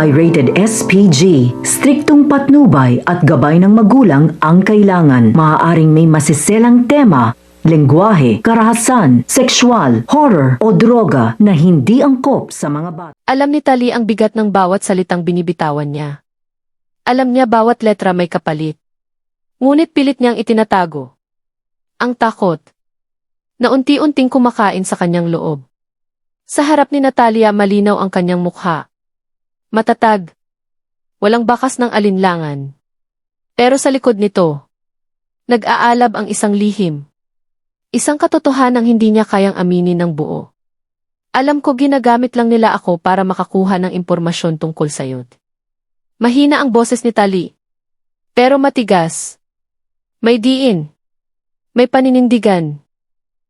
ay rated SPG. Striktong patnubay at gabay ng magulang ang kailangan. Maaaring may masiselang tema, lengguwahe, karahasan, sexual, horror o droga na hindi angkop sa mga bata. Alam ni Tali ang bigat ng bawat salitang binibitawan niya. Alam niya bawat letra may kapalit. Ngunit pilit niyang itinatago. Ang takot na unti-unting kumakain sa kanyang loob. Sa harap ni Natalia malinaw ang kanyang mukha. Matatag. Walang bakas ng alinlangan. Pero sa likod nito, nag-aalab ang isang lihim. Isang katotohanang hindi niya kayang aminin ng buo. Alam ko ginagamit lang nila ako para makakuha ng impormasyon tungkol sa'yo. Mahina ang boses ni Tali. Pero matigas. May diin. May paninindigan.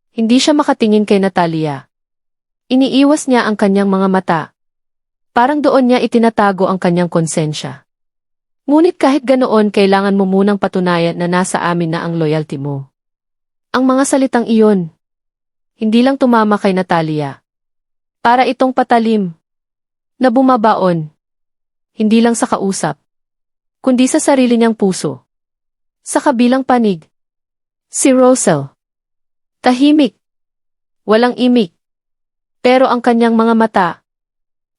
Hindi siya makatingin kay Natalia. Iniiwas niya ang kanyang mga mata. Parang doon niya itinatago ang kanyang konsensya. Ngunit kahit ganoon kailangan mo munang patunayan na nasa amin na ang loyalty mo. Ang mga salitang iyon, hindi lang tumama kay Natalia. Para itong patalim, na bumabaon, hindi lang sa kausap, kundi sa sarili niyang puso. Sa kabilang panig, si Rosel. Tahimik, walang imik, pero ang kanyang mga mata,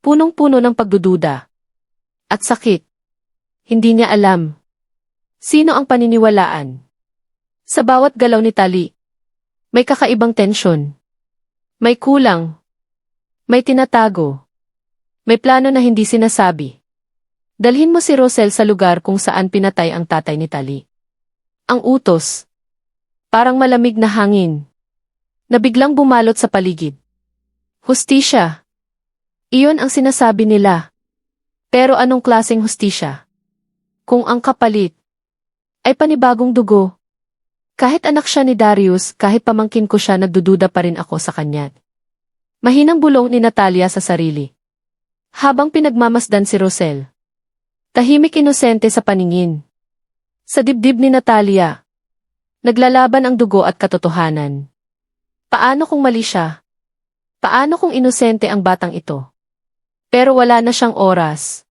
punong-puno ng pagdududa at sakit. Hindi niya alam sino ang paniniwalaan. Sa bawat galaw ni Tali, may kakaibang tensyon. May kulang. May tinatago. May plano na hindi sinasabi. Dalhin mo si Rosel sa lugar kung saan pinatay ang tatay ni Tali. Ang utos, parang malamig na hangin, na biglang bumalot sa paligid. Hustisya. Iyon ang sinasabi nila. Pero anong klaseng hustisya? Kung ang kapalit ay panibagong dugo. Kahit anak siya ni Darius, kahit pamangkin ko siya, nagdududa pa rin ako sa kanya. Mahinang bulong ni Natalia sa sarili. Habang pinagmamasdan si Rosel. Tahimik inosente sa paningin. Sa dibdib ni Natalia, naglalaban ang dugo at katotohanan. Paano kung mali siya? Paano kung inosente ang batang ito? Pero wala na siyang oras.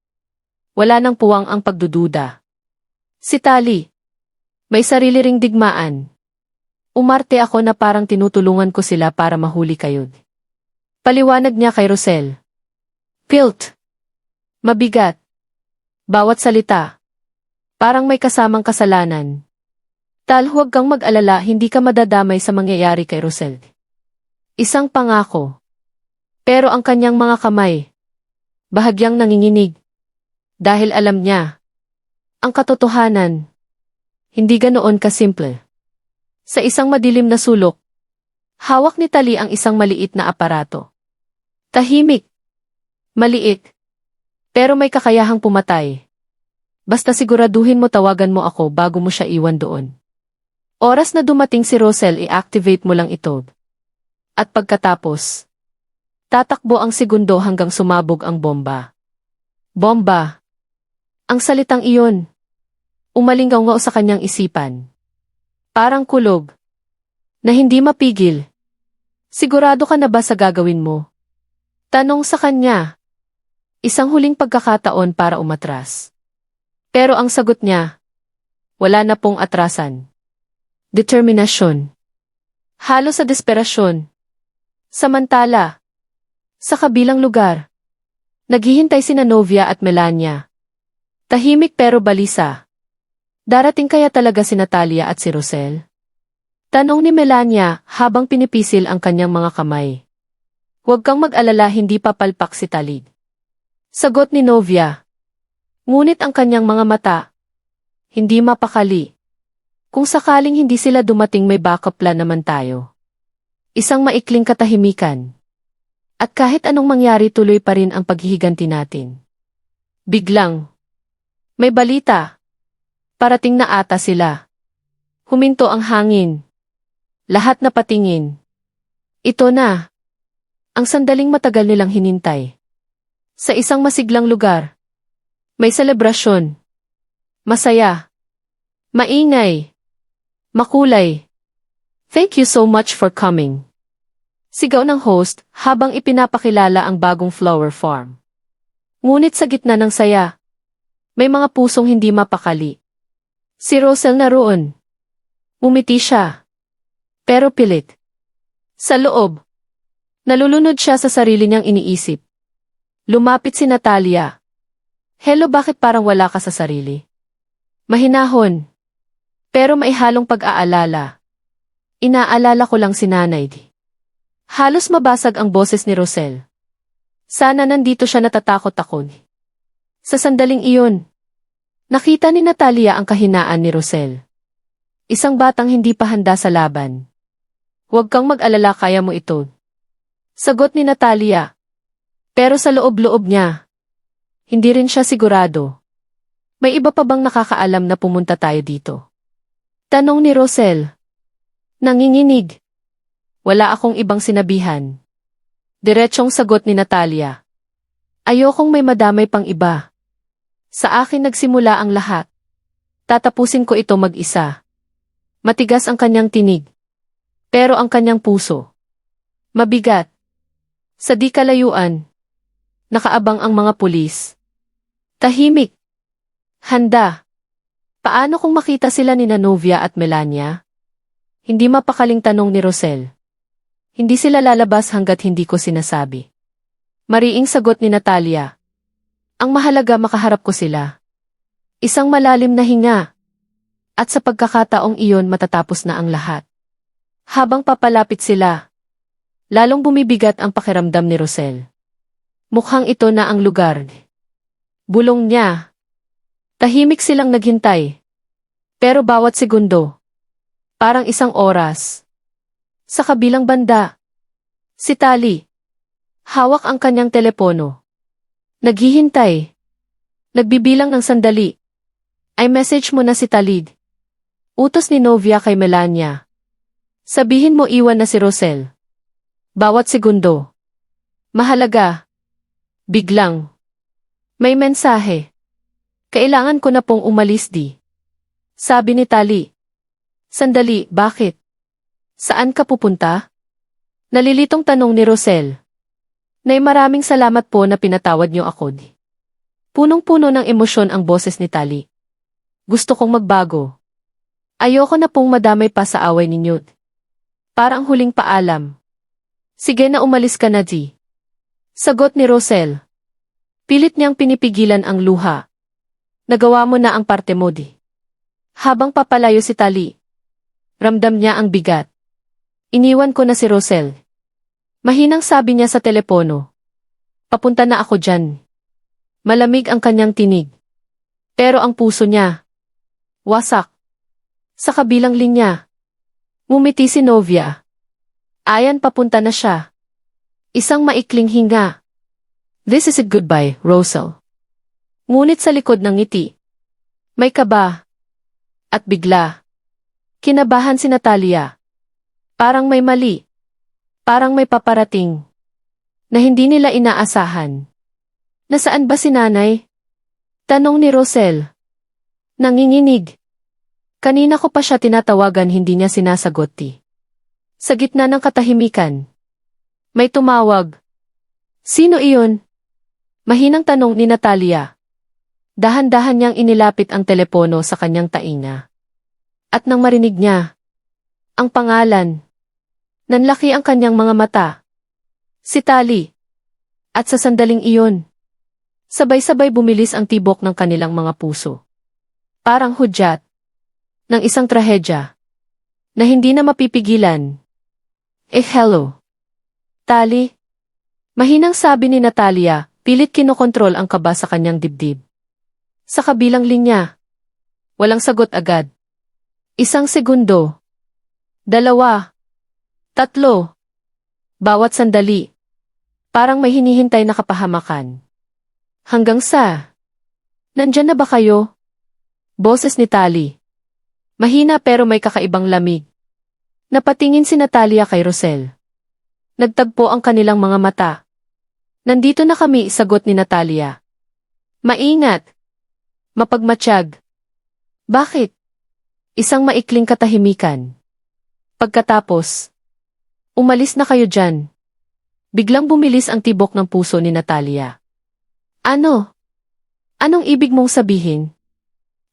Wala nang puwang ang pagdududa. Si Tali, may sarili ring digmaan. Umarte ako na parang tinutulungan ko sila para mahuli kayo. Paliwanag niya kay Rosel. Guilt. Mabigat. Bawat salita. Parang may kasamang kasalanan. Tal, huwag kang mag-alala, hindi ka madadamay sa mangyayari kay Rosel. Isang pangako. Pero ang kanyang mga kamay, bahagyang nanginginig. Dahil alam niya, ang katotohanan, hindi ganoon kasimple. Sa isang madilim na sulok, hawak ni Tali ang isang maliit na aparato. Tahimik. Maliit. Pero may kakayahang pumatay. Basta siguraduhin mo tawagan mo ako bago mo siya iwan doon. Oras na dumating si Rosel, i-activate mo lang ito. At pagkatapos, tatakbo ang segundo hanggang sumabog ang bomba. Bomba. Ang salitang iyon, umalingaw sa kanyang isipan. Parang kulog. Na hindi mapigil. Sigurado ka na ba sa gagawin mo? Tanong sa kanya. Isang huling pagkakataon para umatras. Pero ang sagot niya, wala na pong atrasan. Determinasyon. Halos sa desperasyon. Samantala, sa kabilang lugar, naghihintay sina Novia at Melania. Tahimik pero balisa. Darating kaya talaga si Natalia at si Rosel? Tanong ni Melania habang pinipisil ang kanyang mga kamay. Huwag kang mag-alala, hindi papalpak si Tali. Sagot ni Novia. Ngunit ang kanyang mga mata, hindi mapakali. Kung sakaling hindi sila dumating, may backup plan naman tayo. Isang maikling katahimikan. At kahit anong mangyari, tuloy pa rin ang paghihiganti natin. Biglang, may balita. Parating na ata sila. Huminto ang hangin. Lahat na patingin. Ito na. Ang sandaling matagal nilang hinintay. Sa isang masiglang lugar. May selebrasyon. Masaya. Maingay. Makulay. Thank you so much for coming. Sigaw ng host habang ipinapakilala ang bagong flower farm. Ngunit sa gitna ng saya, may mga pusong hindi mapakali. Si Rosel naroon. Umiti siya. Pero pilit. Sa loob, nalulunod siya sa sarili niyang iniisip. Lumapit si Natalia. Hello, bakit parang wala ka sa sarili? Mahinahon. Pero may halong pag-aalala. Inaalala ko lang si nanay. Halos mabasag ang boses ni Rosel. Sana nandito siya, natatakot ako. Sa sandaling iyon, nakita ni Natalia ang kahinaan ni Rosel. Isang batang hindi pa handa sa laban. Huwag kang mag-alala, kaya mo ito. Sagot ni Natalia. Pero sa loob-loob niya, hindi rin siya sigurado. May iba pa bang nakakaalam na pumunta tayo dito? Tanong ni Rosel. Nanginginig. Wala akong ibang sinabihan. Diretsong sagot ni Natalia. Ayokong may madamay pang iba. Sa akin nagsimula ang lahat. Tatapusin ko ito mag-isa. Matigas ang kanyang tinig. Pero ang kanyang puso, mabigat. Sa di kalayuan, nakaabang ang mga pulis. Tahimik. Handa. Paano kung makita sila ni Novia at Melania? Hindi mapakaling tanong ni Rosel. Hindi sila lalabas hanggat hindi ko sinasabi. Mariing sagot ni Natalia. Ang mahalaga, makaharap ko sila. Isang malalim na hinga. At sa pagkakataong iyon, matatapos na ang lahat. Habang papalapit sila, lalong bumibigat ang pakiramdam ni Rosel. Mukhang ito na ang lugar. Bulong niya. Tahimik silang naghintay. Pero bawat segundo, parang isang oras. Sa kabilang banda, si Tali. Hawak ang kanyang telepono. Naghihintay. Nagbibilang ng sandali. Ay message mo na si Talid. Utos ni Novia kay Melania. Sabihin mo iwan na si Rosel. Bawat segundo. Mahalaga. Biglang. May mensahe. Kailangan ko na pong umalis, di. Sabi ni Tali. Sandali, bakit? Saan ka pupunta? Nalilitong tanong ni Rosel. Nay, maraming salamat po na pinatawad niyo ako. Punong-puno ng emosyon ang boses ni Tali. Gusto kong magbago. Ayoko na pong madamay pa sa away ninyo. Parang huling paalam. Sige na, umalis ka na, di. Sagot ni Rosel. Pilit niyang pinipigilan ang luha. Nagawa mo na ang parte mo, di. Habang papalayo si Tali, ramdam niya ang bigat. Iniwan ko na si Rosel. Mahinang sabi niya sa telepono. Papunta na ako dyan. Malamig ang kanyang tinig. Pero ang puso niya, wasak. Sa kabilang linya, ngumiti si Novia. Ayan, papunta na siya. Isang maikling hinga. This is a goodbye, Rosel. Ngunit sa likod ng ngiti, may kaba. At bigla, kinabahan si Natalia. Parang may mali. Parang may paparating. Na hindi nila inaasahan. Nasaan ba si nanay? Tanong ni Rosel. Nanginginig. Kanina ko pa siya tinatawagan, hindi niya sinasagot, ti. Sa gitna ng katahimikan, may tumawag. Sino iyon? Mahinang tanong ni Natalia. Dahan-dahan niyang inilapit ang telepono sa kanyang tainga. At nang marinig niya ang pangalan, nanlaki ang kanyang mga mata. Si Tali. At sa sandaling iyon, sabay-sabay bumilis ang tibok ng kanilang mga puso. Parang hudyat ng isang trahedya na hindi na mapipigilan. Hello. Tali. Mahinang sabi ni Natalia, pilit kinokontrol ang kaba sa kanyang dibdib. Sa kabilang linya, walang sagot agad. Isang segundo. 2. 3. Bawat sandali. Parang may hinihintay na kapahamakan. Hanggang sa, nandyan na ba kayo? Boses ni Tali. Mahina pero may kakaibang lamig. Napatingin si Natalia kay Rosel. Nagtagpo ang kanilang mga mata. Nandito na kami, sagot ni Natalia. Maingat. Mapagmatsyag. Bakit? Isang maikling katahimikan. Pagkatapos, umalis na kayo dyan. Biglang bumilis ang tibok ng puso ni Natalia. Ano? Anong ibig mong sabihin?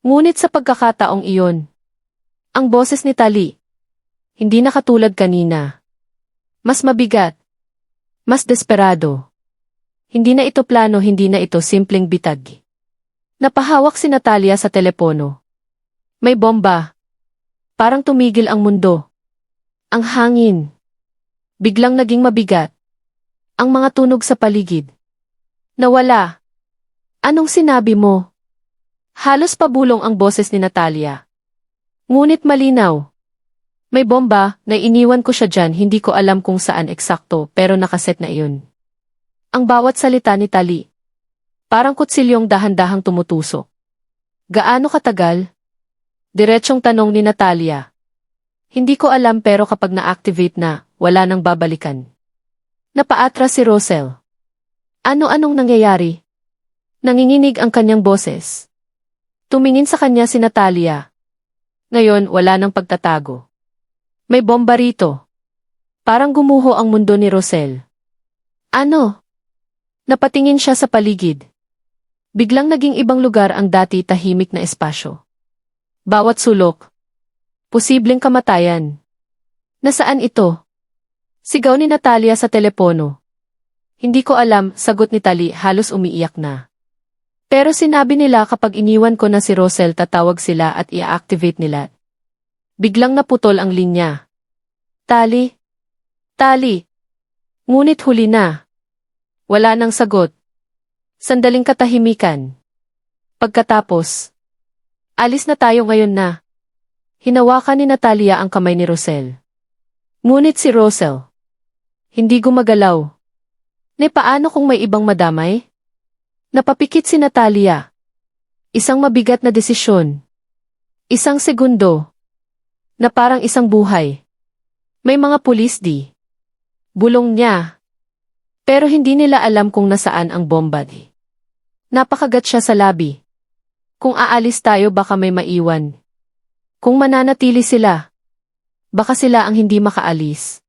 Ngunit sa pagkakataong iyon, ang boses ni Tali, hindi na katulad kanina. Mas mabigat. Mas desperado. Hindi na ito plano, hindi na ito simpleng bitag. Napahawak si Natalia sa telepono. May bomba. Parang tumigil ang mundo. Ang hangin. Biglang naging mabigat. Ang mga tunog sa paligid. Nawala. Anong sinabi mo? Halos pabulong ang boses ni Natalia. Ngunit malinaw. May bomba, na iniwan ko siya dyan, hindi ko alam kung saan eksakto, pero nakaset na iyon. Ang bawat salita ni Tali. Parang kutsilyong dahan-dahang tumutusok. Gaano katagal? Diretsyong tanong ni Natalia. Hindi ko alam, pero kapag na-activate na, wala nang babalikan. Napaatras si Rosel. Ano-anong nangyayari? Nanginginig ang kanyang boses. Tumingin sa kanya si Natalia. Ngayon, wala nang pagtatago. May bomba rito. Parang gumuho ang mundo ni Rosel. Ano? Napatingin siya sa paligid. Biglang naging ibang lugar ang dati tahimik na espasyo. Bawat sulok. Posibleng kamatayan. Nasaan ito? Sigaw ni Natalia sa telepono. Hindi ko alam, sagot ni Tali, halos umiiyak na. Pero sinabi nila kapag iniwan ko na si Rosel, tatawag sila at i-activate nila. Biglang naputol ang linya. Tali. Tali. Ngunit huli na. Wala nang sagot. Sandaling katahimikan. Pagkatapos, alis na tayo ngayon na. Hinawakan ni Natalia ang kamay ni Rosel. Ngunit si Rosel, hindi gumagalaw. Paano kung may ibang madamay? Napapikit si Natalia. Isang mabigat na desisyon. Isang segundo. Na parang isang buhay. May mga pulis di. Bulong niya. Pero hindi nila alam kung nasaan ang bomba di. Napakagat siya sa labi. Kung aalis tayo baka may maiwan. Kung mananatili sila, baka sila ang hindi makaalis.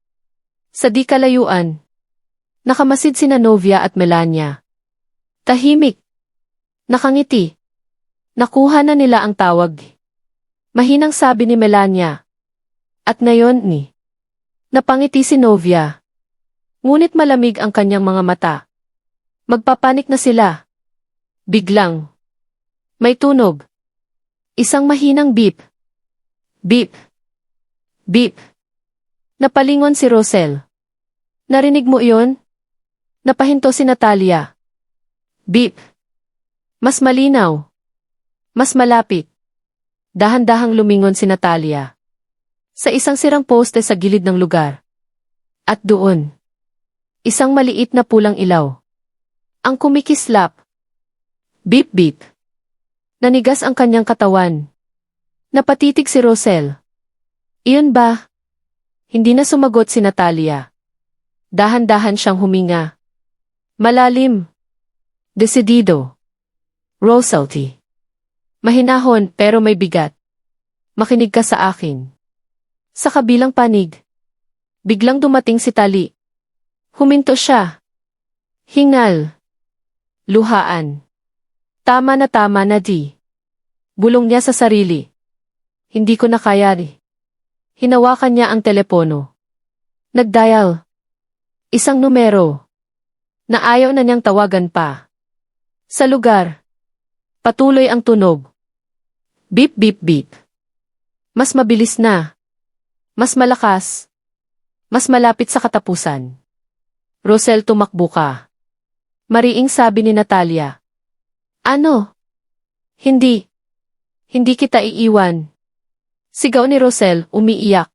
Sa di kalayuan, nakamasid sina Novia at Melania. Tahimik. Nakangiti. Nakuha na nila ang tawag. Mahinang sabi ni Melania. At ngayon ni. Napangiti si Novia. Ngunit malamig ang kanyang mga mata. Magpapanik na sila. Biglang. May tunog. Isang mahinang beep. Beep. Beep. Napalingon si Rosel. Narinig mo iyon? Napahinto si Natalia. Beep. Mas malinaw. Mas malapit. Dahan-dahang lumingon si Natalia. Sa isang sirang poste sa gilid ng lugar. At doon. Isang maliit na pulang ilaw. Ang kumikislap. Beep beep. Nanigas ang kanyang katawan. Napatitig si Rosel. Iyon ba? Hindi na sumagot si Natalia. Dahan-dahan siyang huminga. Malalim. Desidido. Rosalie. Mahinahon pero may bigat. Makinig ka sa akin. Sa kabilang panig. Biglang dumating si Tali. Huminto siya. Hingal. Luhaan. Tama na di. Bulong niya sa sarili. Hindi ko na kaya di. Hinawakan niya ang telepono. Nagdial. Isang numero. Na ayaw na niyang tawagan pa. Sa lugar. Patuloy ang tunog. Beep beep beep. Mas mabilis na. Mas malakas. Mas malapit sa katapusan. Rosel, tumakbo ka. Mariing sabi ni Natalia. Ano? Hindi. Hindi kita iiwan. Sigaw ni Rosel, umiiyak.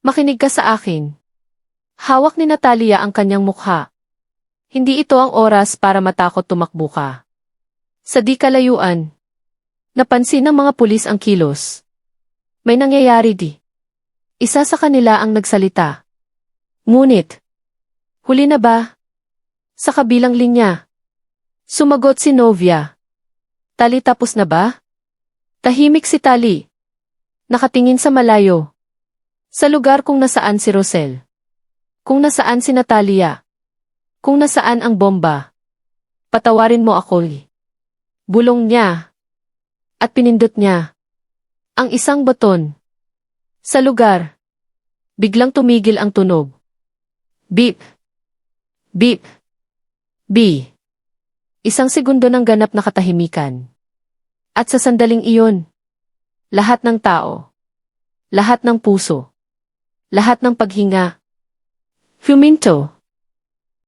Makinig ka sa akin. Hawak ni Natalia ang kanyang mukha. Hindi ito ang oras para matakot, tumakbo ka. Sa di kalayuan. Napansin ng mga pulis ang kilos. May nangyayari di. Isa sa kanila ang nagsalita. Ngunit. Huli na ba? Sa kabilang linya. Sumagot si Novia. Tali, tapos na ba? Tahimik si Tali. Nakatingin sa malayo. Sa lugar kung nasaan si Rosel. Kung nasaan si Natalia. Kung nasaan ang bomba. Patawarin mo ako, Lee. Bulong niya. At pinindot niya ang isang baton. Sa lugar, biglang tumigil ang tunog. Beep. Beep. B. Isang segundo ng ganap na katahimikan. At sa sandaling iyon, lahat ng tao, lahat ng puso, lahat ng paghinga, huminto.